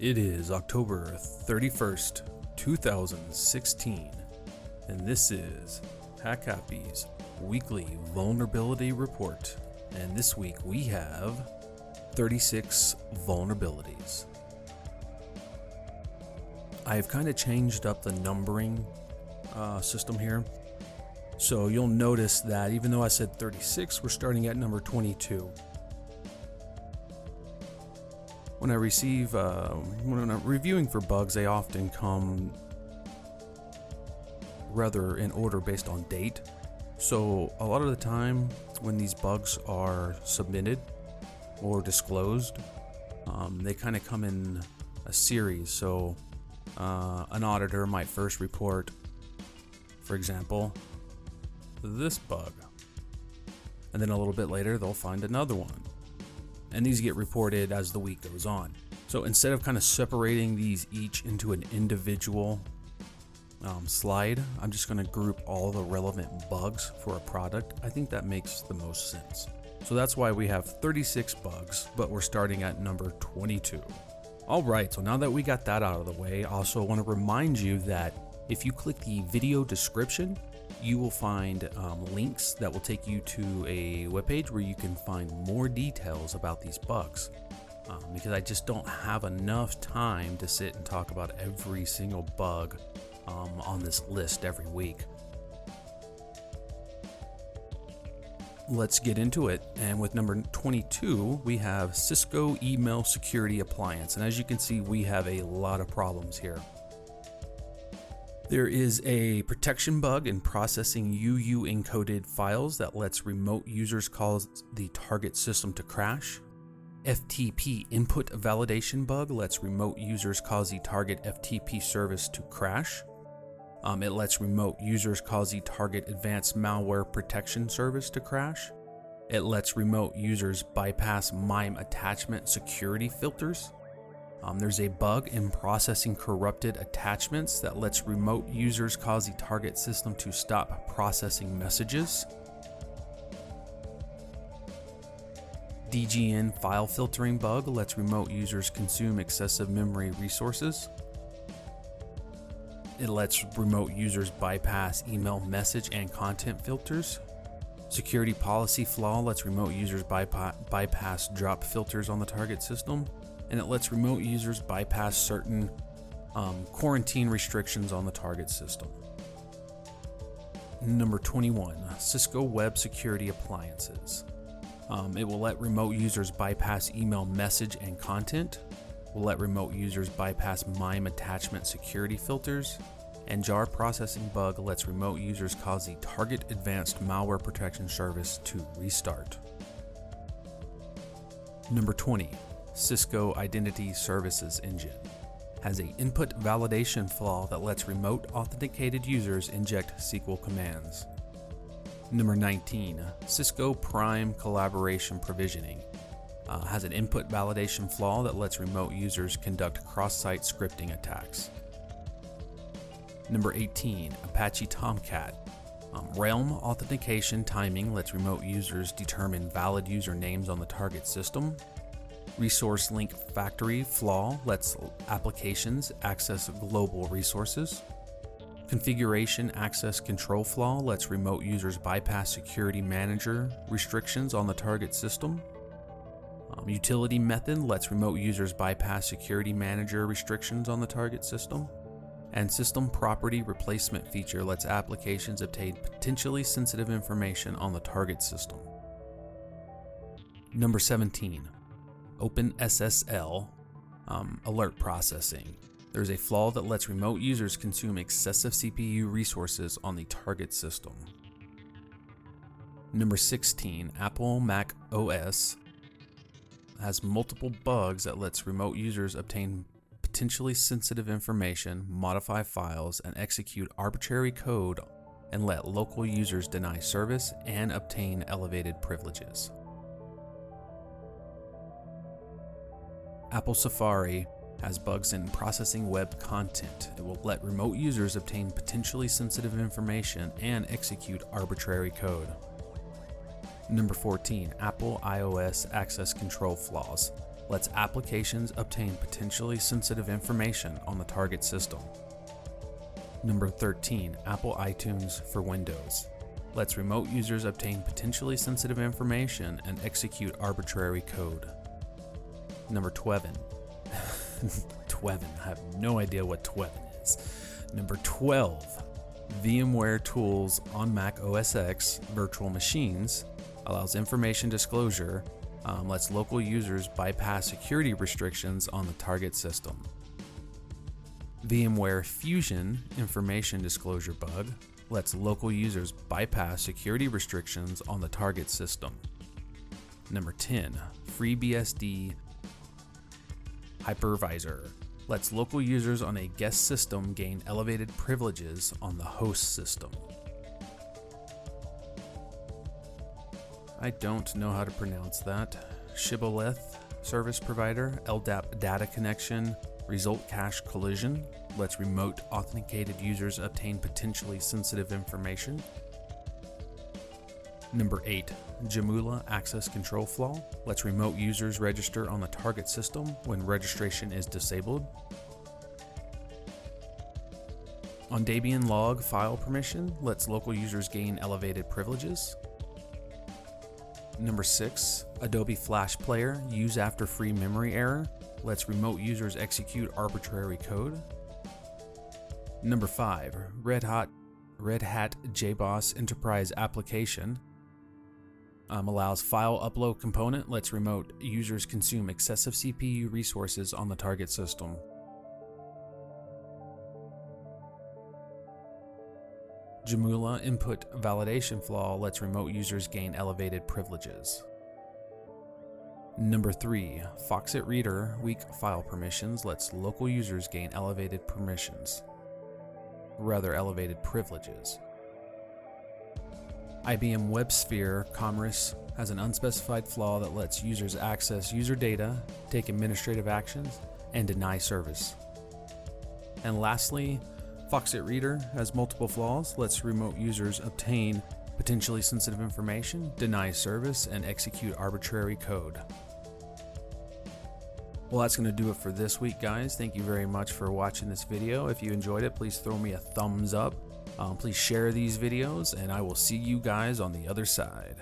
It is October 31st, 2016, and this is HackHappy's weekly vulnerability report. And this week we have 36 vulnerabilities. I've kind of changed up the numbering system here. So you'll notice that even though I said 36, we're starting at number 22. When I receive, when I'm reviewing for bugs, they often come rather in order based on date. So a lot of the time when these bugs are submitted or disclosed, they kind of come in a series. So an auditor might first report, for example, this bug, and then a little bit later they'll find another one. And these get reported as the week goes on. So instead of kind of separating these each into an individual slide, I'm just going to group all the relevant bugs for a product. I think that makes the most sense. So that's why we have 36 bugs, but we're starting at number 22. All right, so now that we got that out of the way, I also want to remind you that if you click the video description, you will find links that will take you to a webpage where you can find more details about these bugs. Because I just don't have enough time to sit and talk about every single bug on this list every week. Let's get into it. And with number 22, we have Cisco Email Security Appliance. And as you can see, we have a lot of problems here. There is a protection bug in processing UU encoded files that lets remote users cause the target system to crash. FTP input validation bug lets remote users cause the target FTP service to crash. It lets remote users cause the target advanced malware protection service to crash. It lets remote users bypass MIME attachment security filters. There's a bug in processing corrupted attachments that lets remote users cause the target system to stop processing messages. DGN file filtering bug lets remote users consume excessive memory resources. It lets remote users bypass email message and content filters. Security policy flaw lets remote users bypass drop filters on the target system. And it lets remote users bypass certain quarantine restrictions on the target system. Number 21, Cisco Web Security Appliances. It will let remote users bypass email message and content, will let remote users bypass MIME attachment security filters, and jar processing bug lets remote users cause the target advanced malware protection service to restart. Number 20, Cisco Identity Services Engine has an input validation flaw that lets remote authenticated users inject SQL commands. Number 19, Cisco Prime Collaboration Provisioning has an input validation flaw that lets remote users conduct cross-site scripting attacks. Number 18, Apache Tomcat. Realm authentication timing lets remote users determine valid usernames on the target system. Resource link factory flaw lets applications access global resources. Configuration access control flaw lets remote users bypass security manager restrictions on the target system. Utility method lets remote users bypass security manager restrictions on the target system. And system property replacement feature lets applications obtain potentially sensitive information on the target system. Number 17. OpenSSL alert processing. There's a flaw that lets remote users consume excessive CPU resources on the target system. Number 16, Apple macOS has multiple bugs that lets remote users obtain potentially sensitive information, modify files, and execute arbitrary code, and let local users deny service and obtain elevated privileges. Apple Safari has bugs in processing web content. It will let remote users obtain potentially sensitive information and execute arbitrary code. Number 14, Apple iOS access control flaws lets applications obtain potentially sensitive information on the target system. Number 13, Apple iTunes for Windows. Lets remote users obtain potentially sensitive information and execute arbitrary code. Number 12. I have no idea what 12 is. Number 12, VMware tools on Mac OS X virtual machines allows information disclosure, lets local users bypass security restrictions on the target system. VMware Fusion information disclosure bug lets local users bypass security restrictions on the target system. Number 10, FreeBSD HYPERVISOR lets local users on a guest system gain elevated privileges on the host system. I don't know how to pronounce that. Shibboleth service provider, LDAP data connection, RESULTCACHE collision lets remote authenticated users obtain potentially sensitive information. Number 8, JOOMLA access control flaw lets remote users register on the target system when registration is disabled. On DEBIAN log file permission lets local users gain elevated privileges. Number 6, Adobe Flash Player use after free memory error lets remote users execute arbitrary code. Number 5, Red Hat JBOSS Enterprise Application allows file upload component, lets remote users consume excessive CPU resources on the target system. JOOMLA input validation flaw lets remote users gain elevated privileges. Number 3, FOXIT reader weak file permissions lets local users gain elevated privileges. IBM WEBSPHERE Commerce has an unspecified flaw that lets users access user data, take administrative actions, and deny service. And lastly, FOXIT Reader has multiple flaws, lets remote users obtain potentially sensitive information, deny service, and execute arbitrary code. Well, that's going to do it for this week, guys. Thank you very much for watching this video. If you enjoyed it, please throw me a thumbs up. Please share these videos, and I will see you guys on the other side.